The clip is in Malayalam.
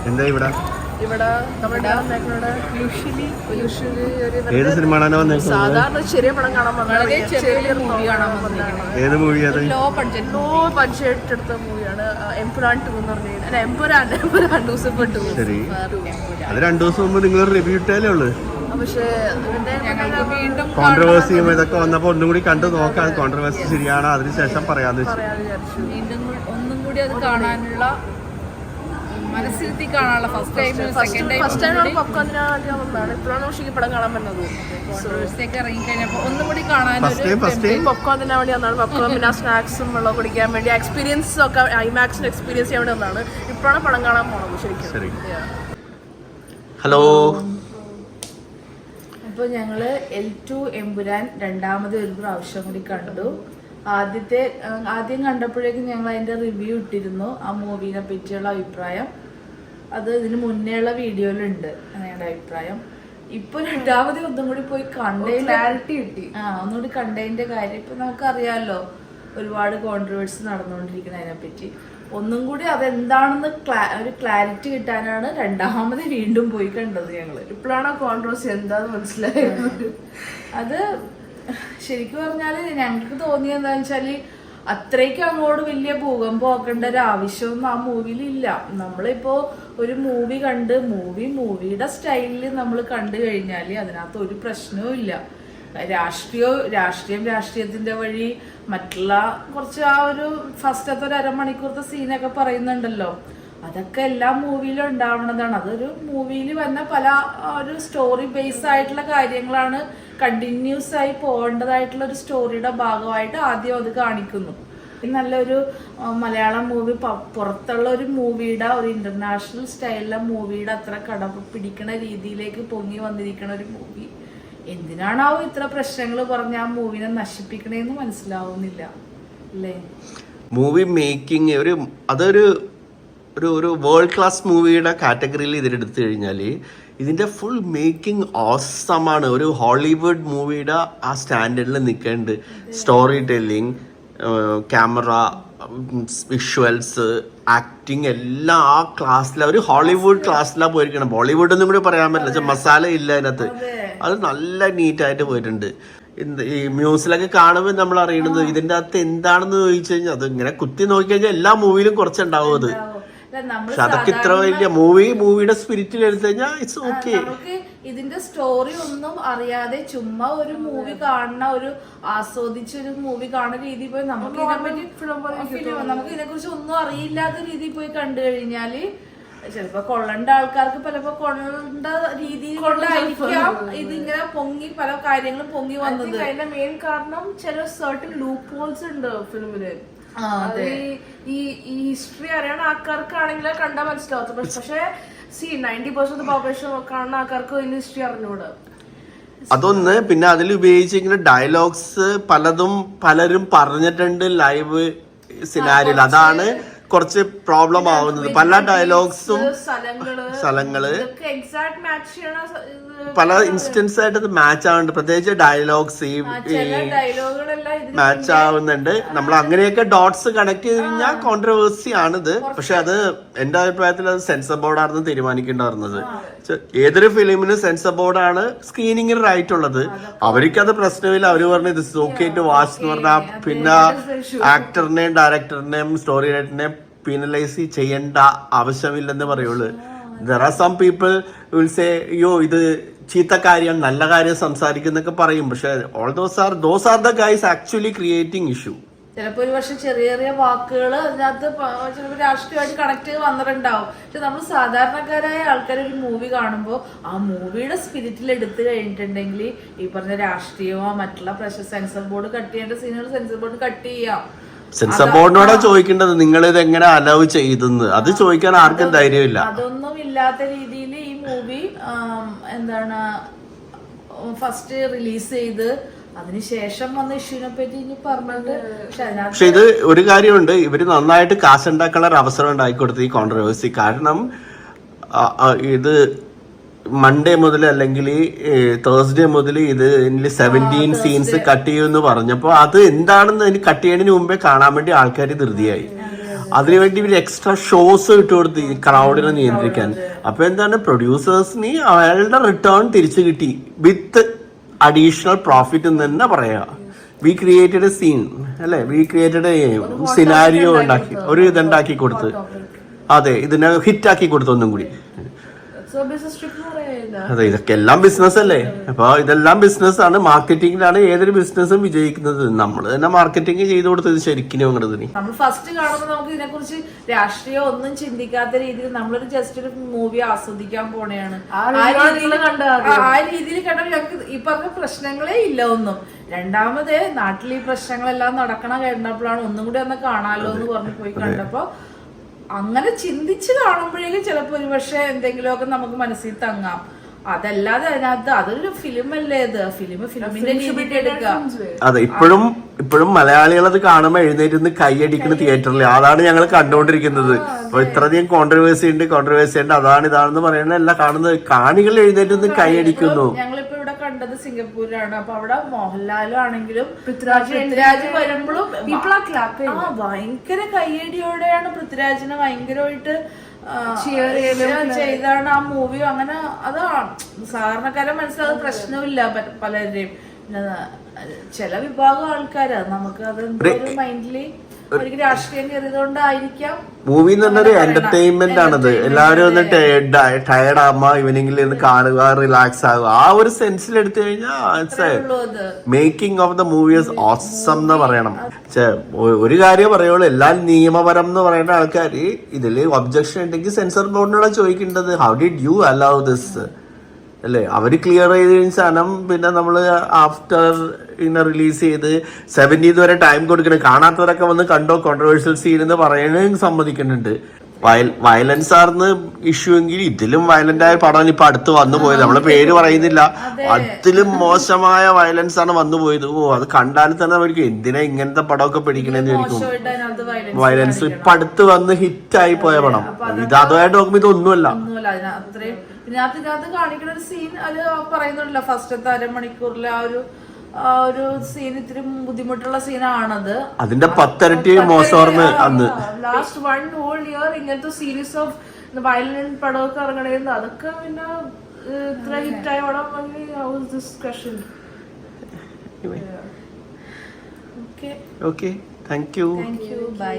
എന്താ ഇവിടെ ഏത് സിനിമ സാധാരണ ചെറിയ പടം കാണാൻ ഏത് മൂവി അത്? ലോ ബഡ്ജറ്റ് എടുത്ത മൂവിയാണ് എംപുരാൻ 2 എന്ന് പറഞ്ഞത്. എംപുരാൻ 2 ദിവസം പെട്ടു. ശരി, അത് 2 ദിവസം മുമ്പ് നിങ്ങൾ റിവ്യൂ ഇട്ടാലേ ഉള്ളു. പക്ഷേ കോൺട്രവേഴ്സിയും ഇതൊക്കെ വന്നപ്പോ ഒന്നും കൂടി കണ്ടു നോക്കാം, കോൺട്രവേഴ്സി ശരിയാണോ, അതിനുശേഷം പറയാന്ന് വെച്ചു. വീണ്ടും ഒന്നും കൂടി അത് കാണാനുള്ള മനസ്സിലെത്തി കാണാനുള്ള ഫസ്റ്റ് ടൈം പടം കാണാൻ പറ്റുന്നത്. ഇറങ്ങി കഴിഞ്ഞപ്പോ ഒന്നും കൂടി കാണാൻ പോപ്കോൺ തന്നെ വേണ്ടി വന്നാണ്. പോപ്കോൺ പിന്നെ സ്നാക്സും വെള്ളം കുടിക്കാൻ വേണ്ടി എക്സ്പീരിയൻസ് ഒക്കെ ഐമാക്സിന് എക്സ്പീരിയൻസ് ചെയ്യാൻ വേണ്ടി വന്നാണ്. ഇപ്പോഴാണ് പടം കാണാൻ പോണത് ശരിക്കും. ഹലോ, അപ്പോൾ ഞങ്ങള് L2 എമ്പുരാൻ രണ്ടാമത് ഒരു പ്രാവശ്യം കൂടി കണ്ടു. ആദ്യം കണ്ടപ്പോഴേക്കും ഞങ്ങൾ അതിന്റെ റിവ്യൂ ഇട്ടിരുന്നു, ആ മൂവിനെ പറ്റിയുള്ള അഭിപ്രായം. അത് ഇതിന് മുന്നേയുള്ള വീഡിയോയിലുണ്ട് ഞങ്ങളുടെ അഭിപ്രായം. ഇപ്പൊ രണ്ടാമത് ഒന്നും കൂടി പോയി ക്ലാരിറ്റി കിട്ടി. ഒന്നുകൂടി കണ്ടതിന്റെ കാര്യം ഇപ്പൊ നമുക്കറിയാമല്ലോ, ഒരുപാട് കോൺട്രവേഴ്സി നടന്നുകൊണ്ടിരിക്കുന്ന അതിനെപ്പറ്റി. ഒന്നും കൂടി അതെന്താണെന്ന് ഒരു ക്ലാരിറ്റി കിട്ടാനാണ് രണ്ടാമത് വീണ്ടും പോയി കണ്ടത് ഞങ്ങള്. ഇപ്പോഴാണ് കോൺട്രവേഴ്സി എന്താന്ന് മനസ്സിലായത്. അത് ശരിക്കും പറഞ്ഞാല് ഞങ്ങൾക്ക് തോന്നിയത് എന്താന്ന് വെച്ചാല് അത്രയ്ക്ക് അങ്ങോട്ട് വലിയ ഭൂകമ്പം ആക്കേണ്ട ഒരു ആവശ്യമൊന്നും ആ മൂവിയിൽ ഇല്ല. നമ്മളിപ്പോ ഒരു മൂവി കണ്ട് മൂവിയുടെ സ്റ്റൈലിൽ നമ്മൾ കണ്ടു കഴിഞ്ഞാല് അതിനകത്ത് ഒരു പ്രശ്നവും ഇല്ല. രാഷ്ട്രീയത്തിന്റെ വഴി മറ്റുള്ള കുറച്ച് ആ ഒരു ഫസ്റ്റത്തെ ഒരു അരമണിക്കൂറത്തെ സീനൊക്കെ പറയുന്നുണ്ടല്ലോ, അതൊക്കെ എല്ലാ മൂവിയിലും ഉണ്ടാവുന്നതാണ്. അതൊരു മൂവിയിൽ വന്ന പല ഒരു സ്റ്റോറി ബേസ് ആയിട്ടുള്ള കാര്യങ്ങളാണ്, കണ്ടിന്യൂസ് ആയി പോകേണ്ടതായിട്ടുള്ള ഒരു സ്റ്റോറിയുടെ ഭാഗമായിട്ട് ആദ്യം അത് കാണിക്കുന്നു. നല്ലൊരു മലയാളം മൂവി പുറത്തുള്ള ഒരു മൂവിയുടെ ഒരു ഇന്റർനാഷണൽ സ്റ്റൈലിലെ മൂവിയുടെ അത്ര കടപ്പ് പിടിക്കണ രീതിയിലേക്ക് പൊങ്ങി വന്നിരിക്കണ ഒരു മൂവി എന്തിനാണാവോ ഇത്ര പ്രശ്നങ്ങൾ പറഞ്ഞ ആ മൂവിനെ നശിപ്പിക്കണേന്ന് മനസ്സിലാവുന്നില്ല അല്ലേ? മൂവി മേക്കിംഗ് അതൊരു വേൾഡ് ക്ലാസ് മൂവിയുടെ കാറ്റഗറിയിൽ ഇതിലെടുത്തു കഴിഞ്ഞാൽ ഇതിന്റെ ഫുൾ മേക്കിംഗ് ഓസമാണ്. ഒരു ഹോളിവുഡ് മൂവിയുടെ ആ സ്റ്റാൻഡേർഡിൽ നിൽക്കേണ്ട story telling, camera, visuals, acting എല്ലാം ആ ക്ലാസ്സിലാണ്, ഒരു ഹോളിവുഡ് ക്ലാസ്സിലാണ് പോയിരിക്കണം. ബോളിവുഡ് ഒന്നും കൂടി പറയാൻ പറ്റില്ല, മസാല ഇല്ല അതിനകത്ത്. അത് നല്ല നീറ്റായിട്ട് പോയിട്ടുണ്ട്. ഈ മ്യൂസിലൊക്കെ കാണുമ്പോൾ നമ്മൾ അറിയണത് ഇതിന്റെ അകത്ത് എന്താണെന്ന് ചോദിച്ചു കഴിഞ്ഞാൽ അത് ഇങ്ങനെ കുത്തി നോക്കിക്കഴിഞ്ഞാൽ എല്ലാ മൂവിയിലും കുറച്ചുണ്ടാവും അത്. പക്ഷെ അതൊക്കെ ഇത്ര വലിയ മൂവിയുടെ സ്പിരിറ്റിൽ എടുത്തു കഴിഞ്ഞാൽ ഇറ്റ്സ് ഓക്കെ. ഇതിന്റെ സ്റ്റോറി ഒന്നും അറിയാതെ ചുമ്മാ ഒരു മൂവി കാണുന്ന ആസ്വദിച്ച ഒരു മൂവി കാണുന്ന രീതി പോയി നമുക്ക് ഇതിനെക്കുറിച്ച് ഒന്നും അറിയില്ലാത്ത രീതിയിൽ പോയി കണ്ടു കഴിഞ്ഞാല് ചിലപ്പോ കൊള്ളേണ്ട ആൾക്കാർക്ക് പലപ്പോ കൊള്ളേണ്ട രീതിയിലായിരിക്കാം ഇതിങ്ങനെ പൊങ്ങി പല കാര്യങ്ങളും പൊങ്ങി വന്നത്. അതിന്റെ മെയിൻ കാരണം ചില സർട്ടൻ ലൂപ്പ് ഹോൾസ് ഉണ്ട് ഫിലിമില്. ഈ ഹിസ്റ്ററി അറിയണ ആൾക്കാർക്കാണെങ്കിൽ കണ്ടാൽ മനസ്സിലാവും. പക്ഷെ 90% പോപ്പുലേഷൻ കാണുന്ന ആൾക്കാർക്ക് അതിന്റെ ഹിസ്റ്ററി അറിഞ്ഞൂടാ. അതൊന്ന്. പിന്നെ അതിൽ ഉപയോഗിച്ചിരിക്കുന്ന ഡയലോഗ്സ് പലരും പറഞ്ഞിട്ടുണ്ട് ലൈവ് സിനാരിയിൽ. അതാണ് കുറച്ച് പ്രോബ്ലം ആവുന്നത്. പല ഡയലോഗ്സും സ്ഥലങ്ങള് പല ഇൻസ്റ്റൻസ് ആയിട്ട് അത് മാച്ച് ആവുന്നുണ്ട്. പ്രത്യേകിച്ച് ഡയലോഗ്സ് ഈ മാച്ച് ആവുന്നുണ്ട്. നമ്മൾ അങ്ങനെയൊക്കെ ഡോട്ട്സ് കണക്ട് ചെയ്ത് കഴിഞ്ഞാൽ കോൺട്രവേഴ്സി ആണിത്. പക്ഷെ അത് എന്റെ അഭിപ്രായത്തിൽ അത് സെൻസർ ബോർഡാണെന്ന് തീരുമാനിക്കേണ്ടായിരുന്നത്. ഏതൊരു ഫിലിമിന് സെൻസർ ബോർഡാണ് സ്ക്രീനിങ്ങിന് റൈറ്റ് ഉള്ളത്. അവർക്കത് പ്രശ്നമില്ല. അവര് പറഞ്ഞു ഇത് ഓക്കെ ടു വാച്ച് എന്ന് പറഞ്ഞാൽ പിന്നെ ആക്ടറിനെയും ഡയറക്ടറിനെയും സ്റ്റോറി റൈറ്ററിനെയും പീനലൈസ് ചെയ്യേണ്ട ആവശ്യമില്ലെന്ന് പറയുള്ളൂ. There are some people who will say, "Yo, ഇത് ചീത്ത കാര്യം നല്ല കാര്യം സംസാരിക്കുന്നൊക്കെ പറയും." പക്ഷെ all those are the guys actually creating issue. ചിലപ്പോ ഒരു പക്ഷെ ചെറിയ വാക്കുകൾ അതിനകത്ത് ചിലപ്പോൾ രാഷ്ട്രീയമായിട്ട് കണക്ട് ചെയ്ത് വന്നിട്ടുണ്ടാവും. പക്ഷെ നമ്മൾ സാധാരണക്കാരായ ആൾക്കാർ ഒരു മൂവി കാണുമ്പോൾ ആ മൂവിയുടെ സ്പിരിറ്റിൽ എടുത്തു കഴിഞ്ഞിട്ടുണ്ടെങ്കിൽ ഈ പറഞ്ഞ രാഷ്ട്രീയമോ മറ്റുള്ള സെൻസർ ബോർഡ് കട്ട് ചെയ്യേണ്ട സീനുകൾ സെൻസർ ബോർഡ് കട്ട് ചെയ്യാം. സെൻസർ ബോർഡിനോടാ ചോദിക്കേണ്ടത് നിങ്ങൾ ഇത് എങ്ങനെ അലൗ ചെയ്തെന്ന്. അത് ചോദിക്കാൻ ആർക്കും ധൈര്യമില്ല. അതൊന്നും ഇല്ലാത്ത രീതിയിൽ ഈ മൂവി ഫസ്റ്റ് റിലീസ് ചെയ്ത് അതിനുശേഷം വന്ന ഇഷ്യൂനെ പറ്റി ഇനി പറഞ്ഞിട്ട്. പക്ഷെ ഇത് ഒരു കാര്യമുണ്ട്, ഇവര് നന്നായിട്ട് കാശുണ്ടാക്കാനുള്ള ഒരു അവസരം ഉണ്ടാക്കിക്കൊടുത്തു ഈ കോൺട്രവേഴ്സി. കാരണം ഇത് മൺഡേ മുതൽ അല്ലെങ്കിൽ തേഴ്സ്ഡേ മുതൽ ഇത് 17 സീൻസ് കട്ട് ചെയ്യുമെന്ന് പറഞ്ഞപ്പോൾ അത് എന്താണെന്ന് കട്ട് ചെയ്യുന്നതിന് മുമ്പേ കാണാൻ വേണ്ടി ആൾക്കാർ ധൃതിയായി. അതിനുവേണ്ടി ഇവര് എക്സ്ട്രാ ഷോസ് ഇട്ട് കൊടുത്ത് ക്രൗഡിനെ നിയന്ത്രിക്കാൻ. അപ്പൊ എന്താണ്, പ്രൊഡ്യൂസേഴ്സിന് അയാളുടെ റിട്ടേൺ തിരിച്ചു കിട്ടി വിത്ത് അഡീഷണൽ പ്രോഫിറ്റ് എന്ന് തന്നെ പറയാ. വി ക്രിയേറ്റഡ് എ സീൻ അല്ലെ, വി ക്രിയേറ്റഡ് സിനാരിയോ ഉണ്ടാക്കി, ഒരു ഇതുണ്ടാക്കി കൊടുത്ത്, അതെ, ഇതിനെ ഹിറ്റാക്കി കൊടുത്തു ഒന്നും കൂടി. അതെ, ഇതൊക്കെ എല്ലാം ബിസിനസ് അല്ലേ. അപ്പൊ ഇതെല്ലാം ബിസിനസ്സാണ്, മാർക്കറ്റിംഗിലാണ് ഏതൊരു ബിസിനസ്സും വിജയിക്കുന്നത്. നമ്മൾ തന്നെ മാർക്കറ്റിംഗ് ചെയ്ത് കൊടുത്തത് ശരിക്കും അങ്ങോട്ട്. നമ്മൾ ഫസ്റ്റ് കാണുമ്പോൾ നമുക്ക് ഇതിനെ കുറിച്ച് രാഷ്ട്രീയം ഒന്നും ചിന്തിക്കാത്ത രീതിയിൽ നമ്മളൊരു ജസ്റ്റ് ഒരു മൂവി ആസ്വദിക്കാൻ പോണെയാണ്. ആ രീതിയിൽ കണ്ടാൽ ഞങ്ങൾക്ക് ഈ പറഞ്ഞ പ്രശ്നങ്ങളേ ഇല്ല ഒന്നും. രണ്ടാമത് നാട്ടിൽ ഈ പ്രശ്നങ്ങളെല്ലാം നടക്കണ കണ്ടപ്പോഴാണ് ഒന്നും കൂടി ഒന്ന് കാണാലോ എന്ന് പറഞ്ഞു പോയി കണ്ടപ്പോ അങ്ങനെ ചിന്തിച്ച് കാണുമ്പോഴേക്കും ചിലപ്പോ ഒരുപക്ഷെ എന്തെങ്കിലുമൊക്കെ നമുക്ക് മനസ്സിൽ തങ്ങാം. അതല്ലാതെ അതിനകത്ത് അതൊരു ഫിലിം അല്ലേ, ഇത് ഫിലിമിന്റെ രീതിയിൽ എടുക്കുക. അതെ, ഇപ്പോഴും മലയാളികൾ അത് കാണുമ്പോൾ എഴുന്നേറ്റ് കൈയടിക്കുന്ന തിയേറ്ററിൽ അതാണ് ഞങ്ങൾ കണ്ടുകൊണ്ടിരിക്കുന്നത്. അപ്പൊ ഇത്രയധികം കോൺട്രവേഴ്സി ഉണ്ട്, അതാണ് ഇതാണെന്ന് പറയുന്നതല്ല കാണുന്നത്. കാണികൾ എഴുന്നേറ്റ് കൈയടിക്കുന്നു. ഞങ്ങളിപ്പോ ഇവിടെ കണ്ടത് സിംഗപ്പൂരിലാണ്. അപ്പൊ അവിടെ മോഹൻലാലും ആണെങ്കിലും പൃഥ്വിരാജ് വരുമ്പോഴും ഭയങ്കര കയ്യടിയോടെയാണ് പൃഥ്വിരാജിനെ ഭയങ്കരമായിട്ട് ചെയ്താണ് ആ മൂവി. അങ്ങനെ അതാണ് സാധാരണക്കാരെ മനസ്സിലത് പ്രശ്നമില്ല പലരുടെയും. ചില വിഭാഗം ആൾക്കാര് നമുക്ക് അത് മൈൻഡില് അവർക്ക് രാഷ്ട്രീയം കയറിയതുകൊണ്ടായിരിക്കാം. മൂവി എന്ന് പറഞ്ഞൊരു എന്റർടൈൻമെന്റ് ആണത്. എല്ലാവരും ഒന്ന് ടയർഡ് ആകുമ്പോ ഈവനിങ്ങിൽ ഇരുന്ന് കാണുക, റിലാക്സ് ആകുക, ആ ഒരു സെൻസിൽ എടുത്തു കഴിഞ്ഞാൽ making of the movie is awesome എന്ന് പറയണം. ഒരു കാര്യം പറയുള്ളൂ, എല്ലാം നിയമപരം എന്ന് പറയുന്ന ആൾക്കാർ ഇതില് ഒബ്ജക്ഷൻ ഉണ്ടെങ്കിൽ സെൻസർ ബോർഡിനോട് ചോദിക്കേണ്ടത് how did you allow this അല്ലേ. അവര് ക്ലിയർ ചെയ്ത സാധനം പിന്നെ നമ്മള് ആഫ്റ്റർ ഇങ്ങനെ റിലീസ് ചെയ്ത് 17th വരെ ടൈം കൊടുക്കണം. കാണാത്തവരൊക്കെ വന്ന് കണ്ടോ കോൺട്രവേഴ്സ്യൽ സീൻ എന്ന് പറയാനും സമ്മതിക്കുന്നുണ്ട്. വയലൻസ് ആർന്ന് ഇഷ്യൂ എങ്കിൽ ഇതിലും വയലന്റ് ആയ പടമാണ് ഇപ്പൊ അടുത്ത് വന്നു പോയത്. നമ്മളെ പേര് പറയുന്നില്ല, അതിലും മോശമായ വയലൻസ് ആണ് വന്നു പോയത്. അത് കണ്ടാൽ തന്നെ അവർക്ക് എന്തിനാ ഇങ്ങനത്തെ പടമൊക്കെ പിടിക്കണെന്ന് ചോദിക്കും. വയലൻസ് ഇപ്പൊ അടുത്ത് വന്ന് ഹിറ്റായി പോയ പടം ഇത്. അതുമായിട്ട് നോക്കുമ്പോ ഇതൊന്നുമല്ല. ഇതിനകത്ത് കാണിക്കുന്ന ഒരു സീൻ അത് പറയുന്നുണ്ടല്ലോ, ഫസ്റ്റത്തെ അരമണിക്കൂറിലെ ആ ഒരു സീൻ ഇത്തിരി ബുദ്ധിമുട്ടുള്ള സീനാണത്. അതിന്റെ 10 ഇരട്ടി മോശമാർന്ന് അന്ന്. ലാസ്റ്റ് 1 whole year ഇങ്ങനത്തെ സീരീസ് ഓഫ് വയലന്റ് പടമൊക്കെ ഇറങ്ങണേന്ന് അതൊക്കെ പിന്നെ ഇത്ര ഹിറ്റായ പടം discussion. Okay, thank you, by.